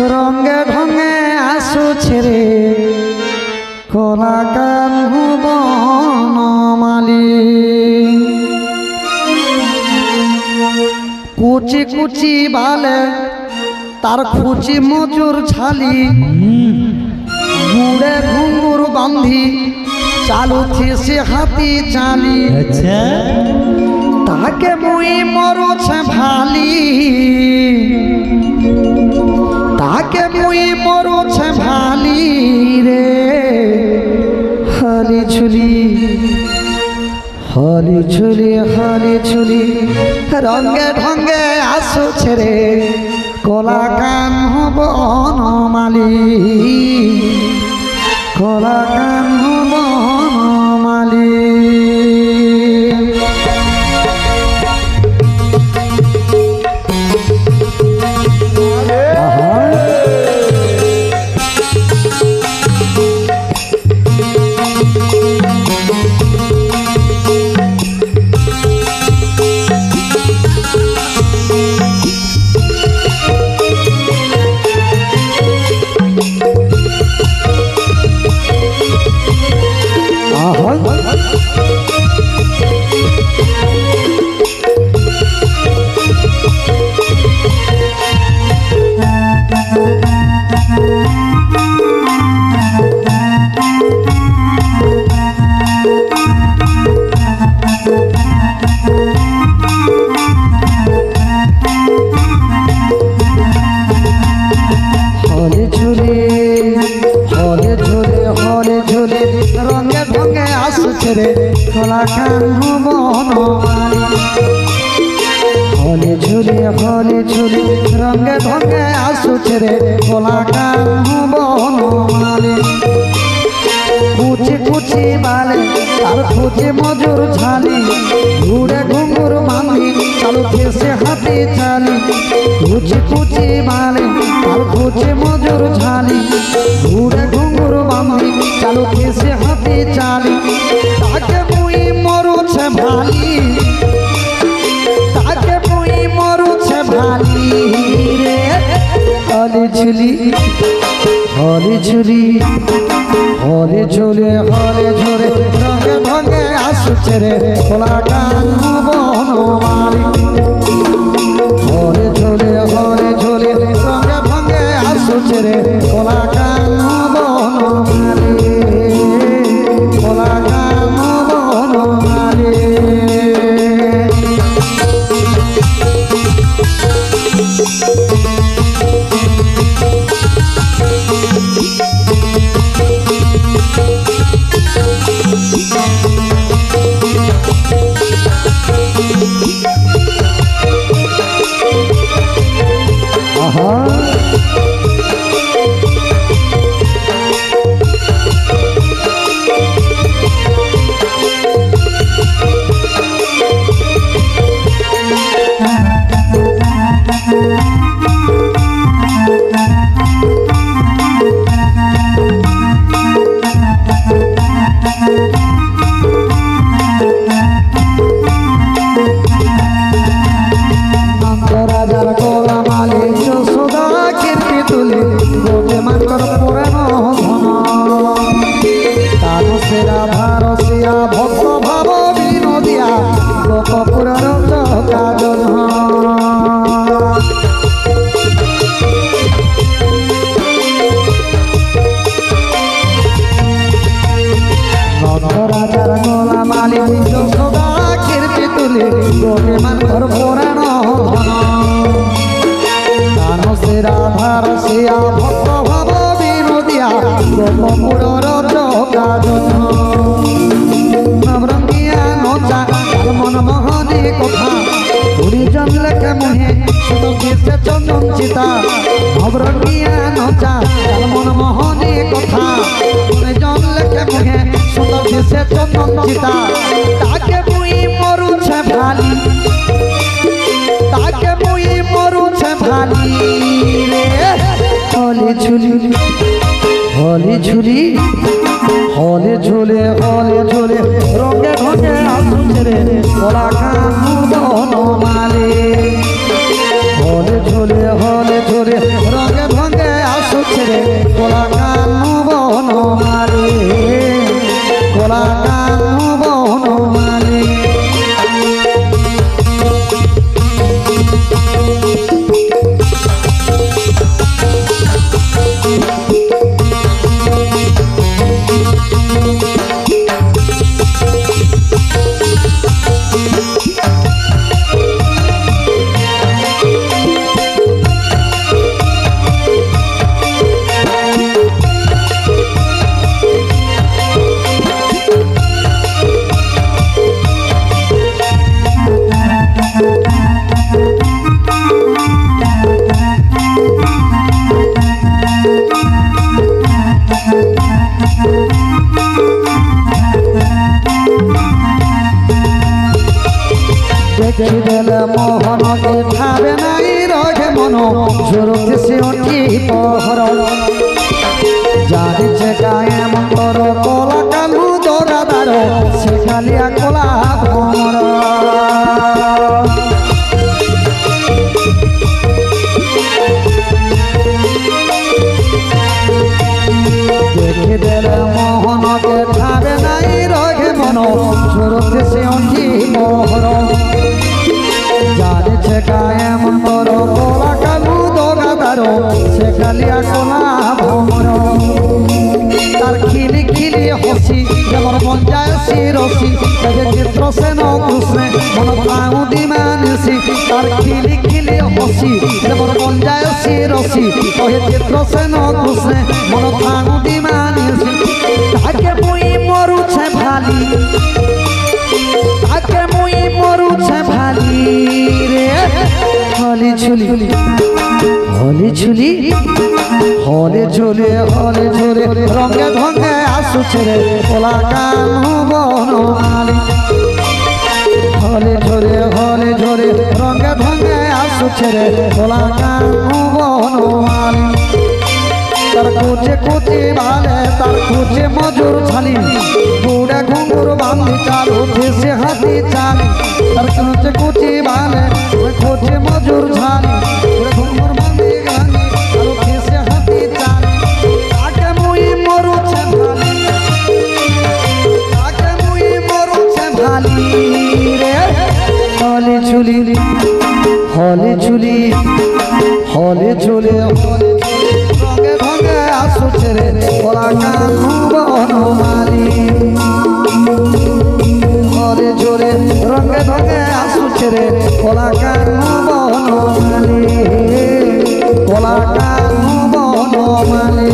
রঙে ঢঙে আসুছে রে কলাকার বনমালী কুচি কুচি বালে তার খুচি মজুর ছালি গুড়ে ঘুঙ্গুর বান্ধি চালুছি সে হাতি চালি তাকে মুই মরছে ভালি তাকে মুই মরছে ভালি রে হালি ছুলি হালি ছুলি হালি ছুলি রঙে ঢঙ্গে আসুছে রে কলা কান বনমালী কলা কান বনমালী রঙে ঢঙে আসুছে রে কলা কান বনমালী হলে ঝুলি রঙে ঢঙে আসুছে রে কলা কান বনমালী কুচি কুচি বালে তার খুচি মজুর ছালি ঘুরে ঘুঙ্গুর বান্ধি চালু সে হাতি চালি কুচি কুচি বালে তার খুচি মজুর ছালি ঘুরে ঘুঙ্গুর বান্ধি চালু সে হাতি চালি তাকে মুই মরুছে ভালি তাকে মুই মরুছে ভালি রে হলি ঝুলি হলি ঝুলি হলে ঝুলে রঙে ঢঙে আসুছে রে কলা কান বনমালী হলে ঝুলে রঙে ঢঙে আসুছে রে কলা কান বনমালী কলা কান বনমালী ভক্ত ভাব বিনোদিয়া গোপপুরের কাজন রাজার গোলা মালি সদা কীর্তি তুলে গোপে মানকর পুরাণ ধন রাধার সিয়া ভক্ত ভাব বিনোদিয়া গোপপুরের কাজন নবরঙ্গিয়া নচা মন মোহনী কথা পুরীজন লেখে মুহে সুতোষে চন্দন চিতা নবরঙ্গিয়া নচা মন মোহনী কথা পুরীজন লেখে মুহে সুতোষে চন্দন চিতা তাকে মুই মরুছে ভালি তাকে মুই মরুছে ভালি রে হলি ঝুলি হলে ঝুলে রঙে ঢঙে আসুছে রে কলা কান বনমালী হলে ঝুলে রঙে রঙে রঙে আসুছে রে কোলা কানু বনমালী কোলা কানু বনমালী দেখিদেলে মোহনকে ঠাবে নাই রঘে মন ঝুরুতে সে উঠি পহর জানিছে গায়ে মন্তর কলা কালু দোরাদার সে কালিয়া কলা ভমর দেখিদেলে মোহনকে ঠাবে নাই রঘে মন ঝুরুতে সে উঠি পহর জানিছে গায়ে মন্তর কলা কালু দোরাদার সে কালিয়া কলা ভমর তার খিলি খিলি হসি যেমন মন যায় শিরসি তাদের চিত্র সেন কৃষ্ণে মন প্রাউদি মানসি তার খিলি খিলি হসি যেমন মন যায় শিরসি তাদের চিত্র সেন কৃষ্ণে মন প্রাউদি মানসি তাকে মুই মরুছে ভালি তাকে মুই মরুছে ভালি রে হলি ছুলি হলি ছুলি হলে ঝুলে রঙে ঢঙে আসুছে রে কোলা কানু বনমালী হলে ঝরে রঙে ঢঙে আসুছে রে কোলা কানু বনমালী তার কুচে কুচে ভালে তার কুচে মজুর ছালি বুড়ে ঘুঙ্গুর বান্ধি চাল উঠেছে হাতি চালি তার কুচে কুচে ভালে কুচে মজুর ছালি বুড়ে ঘুঙ্গুর বান্ধি গানি আর উঠেছে হাতি চালি তাকে মুই মরুছে ভালি তাকে মুই মরুছে ভালি রে হলে ঝুলি রঙে ঢঙে আসুছে রে কোলা কানু বনমালী হলে ঝুলে রঙে ঢঙে আসুছে রে কোলা কানু বনমালী কোলা কানু বনমালী